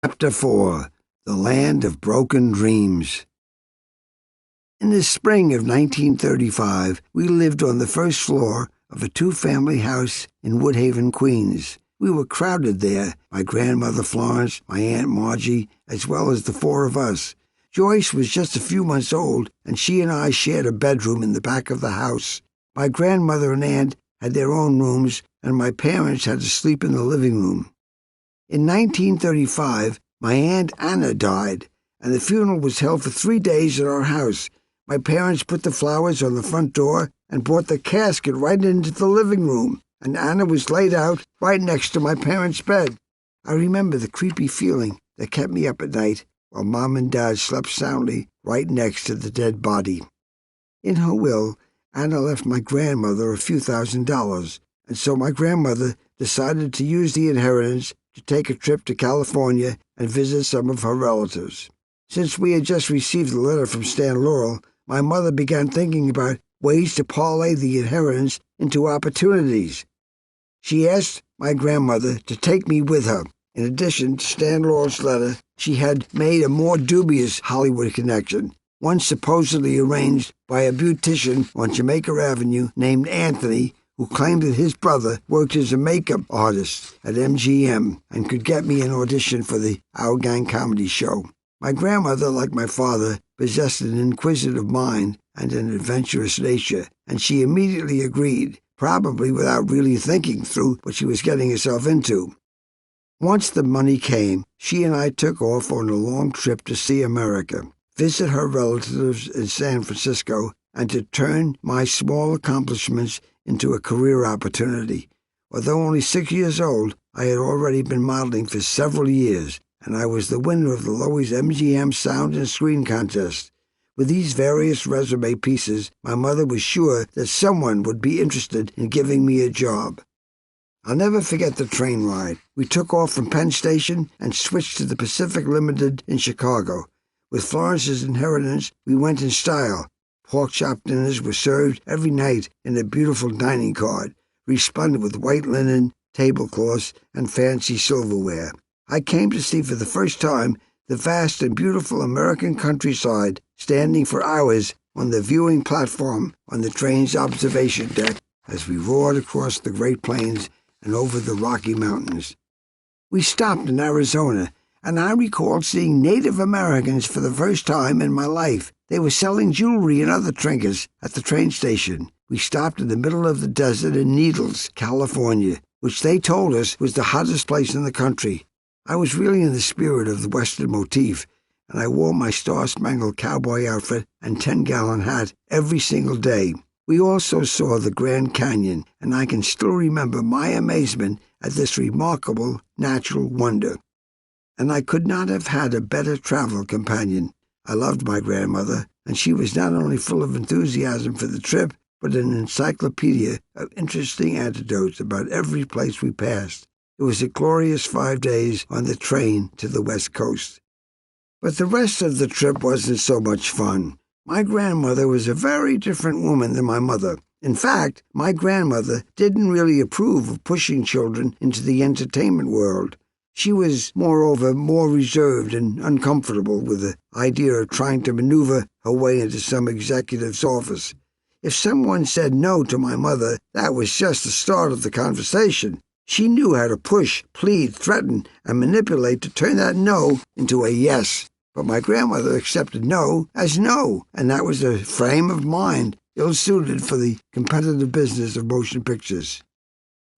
Chapter 4. The Land of Broken Dreams. In the spring of 1935, we lived on the first floor of a two-family house in Woodhaven, Queens. We were crowded there, my grandmother Florence, my Aunt Margie, as well as the four of us. Joyce was just a few months old, and she and I shared a bedroom in the back of the house. My grandmother and aunt had their own rooms, and my parents had to sleep in the living room. In 1935, my Aunt Anna died, and the funeral was held for 3 days at our house. My parents put the flowers on the front door and brought the casket right into the living room, and Anna was laid out right next to my parents' bed. I remember the creepy feeling that kept me up at night while Mom and Dad slept soundly right next to the dead body. In her will, Anna left my grandmother a few $1,000s, and so my grandmother decided to use the inheritance to take a trip to California and visit some of her relatives. Since we had just received a letter from Stan Laurel, my mother began thinking about ways to parlay the inheritance into opportunities. She asked my grandmother to take me with her. In addition to Stan Laurel's letter, she had made a more dubious Hollywood connection, one supposedly arranged by a beautician on Jamaica Avenue named Anthony, who claimed that his brother worked as a makeup artist at MGM and could get me an audition for the Our Gang comedy show. My grandmother, like my father, possessed an inquisitive mind and an adventurous nature, and she immediately agreed, probably without really thinking through what she was getting herself into. Once the money came, she and I took off on a long trip to see America, visit her relatives in San Francisco, and to turn my small accomplishments into a career opportunity. Although only 6 years old, I had already been modeling for several years, and I was the winner of the Loewy's MGM Sound and Screen Contest. With these various resume pieces, my mother was sure that someone would be interested in giving me a job. I'll never forget the train ride. We took off from Penn Station and switched to the Pacific Limited in Chicago. With Florence's inheritance, we went in style. Pork chop dinners were served every night in a beautiful dining car, resplendent with white linen, tablecloths, and fancy silverware. I came to see for the first time the vast and beautiful American countryside, standing for hours on the viewing platform on the train's observation deck as we roared across the Great Plains and over the Rocky Mountains. We stopped in Arizona, and I recalled seeing Native Americans for the first time in my life. They were selling jewelry and other trinkets at the train station. We stopped in the middle of the desert in Needles, California, which they told us was the hottest place in the country. I was really in the spirit of the Western motif, and I wore my star-spangled cowboy outfit and 10-gallon hat every single day. We also saw the Grand Canyon, and I can still remember my amazement at this remarkable natural wonder. And I could not have had a better travel companion. I loved my grandmother, and she was not only full of enthusiasm for the trip, but an encyclopedia of interesting anecdotes about every place we passed. It was a glorious 5 days on the train to the West Coast. But the rest of the trip wasn't so much fun. My grandmother was a very different woman than my mother. In fact, my grandmother didn't really approve of pushing children into the entertainment world. She was, moreover, more reserved and uncomfortable with the idea of trying to maneuver her way into some executive's office. If someone said no to my mother, that was just the start of the conversation. She knew how to push, plead, threaten, and manipulate to turn that no into a yes. But my grandmother accepted no as no, and that was a frame of mind ill-suited for the competitive business of motion pictures.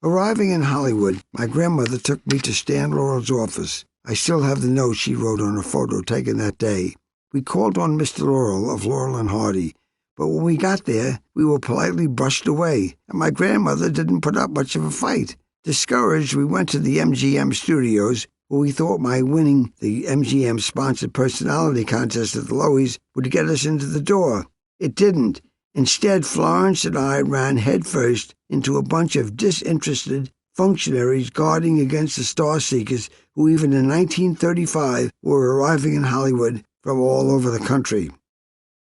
Arriving in Hollywood, my grandmother took me to Stan Laurel's office. I still have the note she wrote on a photo taken that day. We called on Mr. Laurel of Laurel and Hardy, but when we got there, we were politely brushed away, and my grandmother didn't put up much of a fight. Discouraged, we went to the MGM studios, where we thought my winning the MGM-sponsored personality contest at the Loewy's would get us into the door. It didn't. Instead, Florence and I ran headfirst into a bunch of disinterested functionaries guarding against the star-seekers who even in 1935 were arriving in Hollywood from all over the country.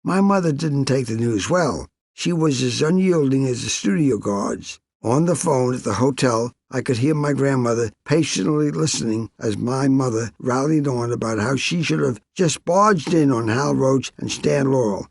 My mother didn't take the news well. She was as unyielding as the studio guards. On the phone at the hotel, I could hear my grandmother patiently listening as my mother rallied on about how she should have just barged in on Hal Roach and Stan Laurel.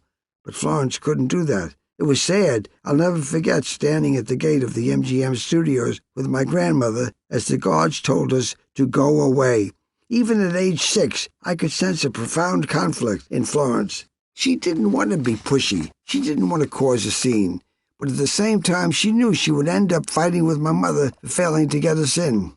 But Florence couldn't do that. It was sad. I'll never forget standing at the gate of the MGM studios with my grandmother as the guards told us to go away. Even at age 6, I could sense a profound conflict in Florence. She didn't want to be pushy. She didn't want to cause a scene. But at the same time, she knew she would end up fighting with my mother for failing to get us in.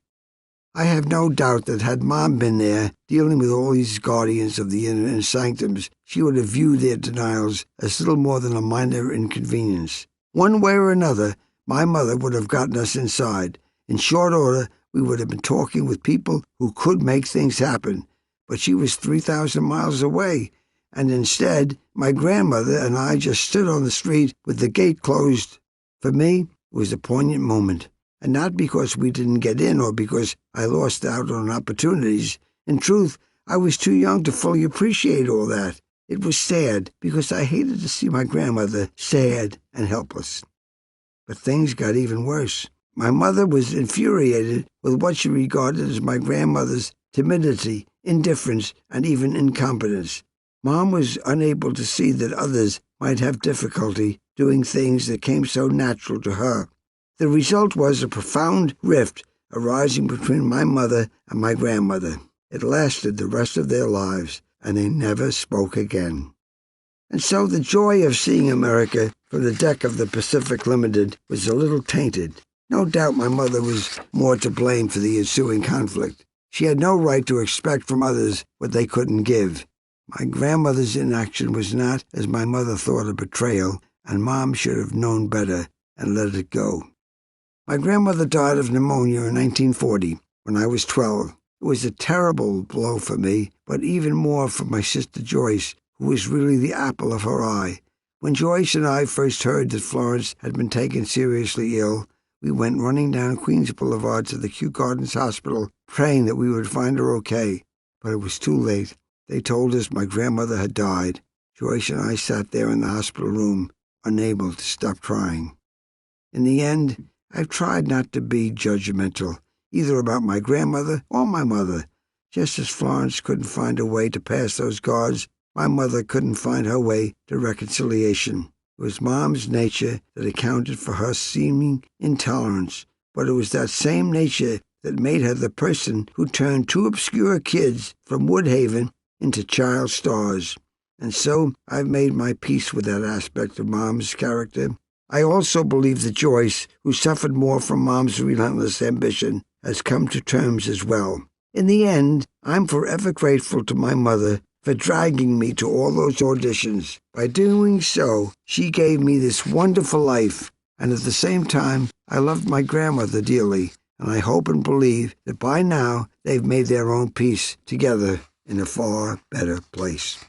I have no doubt that had Mom been there, dealing with all these guardians of the inner sanctums, she would have viewed their denials as little more than a minor inconvenience. One way or another, my mother would have gotten us inside. In short order, we would have been talking with people who could make things happen. But she was 3,000 miles away, and instead, my grandmother and I just stood on the street with the gate closed. For me, it was a poignant moment, and not because we didn't get in or because I lost out on opportunities. In truth, I was too young to fully appreciate all that. It was sad because I hated to see my grandmother sad and helpless. But things got even worse. My mother was infuriated with what she regarded as my grandmother's timidity, indifference, and even incompetence. Mom was unable to see that others might have difficulty doing things that came so natural to her. The result was a profound rift arising between my mother and my grandmother. It lasted the rest of their lives, and they never spoke again. And so the joy of seeing America from the deck of the Pacific Limited was a little tainted. No doubt my mother was more to blame for the ensuing conflict. She had no right to expect from others what they couldn't give. My grandmother's inaction was not, as my mother thought, a betrayal, and Mom should have known better and let it go. My grandmother died of pneumonia in 1940, when I was 12. It was a terrible blow for me, but even more for my sister Joyce, who was really the apple of her eye. When Joyce and I first heard that Florence had been taken seriously ill, we went running down Queens Boulevard to the Kew Gardens Hospital, praying that we would find her okay. But it was too late. They told us my grandmother had died. Joyce and I sat there in the hospital room, unable to stop crying. In the end, I've tried not to be judgmental, either about my grandmother or my mother. Just as Florence couldn't find a way to pass those guards, my mother couldn't find her way to reconciliation. It was Mom's nature that accounted for her seeming intolerance, but it was that same nature that made her the person who turned two obscure kids from Woodhaven into child stars. And so I've made my peace with that aspect of Mom's character. I also believe that Joyce, who suffered more from Mom's relentless ambition, has come to terms as well. In the end, I'm forever grateful to my mother for dragging me to all those auditions. By doing so, she gave me this wonderful life, and at the same time, I loved my grandmother dearly, and I hope and believe that by now they've made their own peace together in a far better place.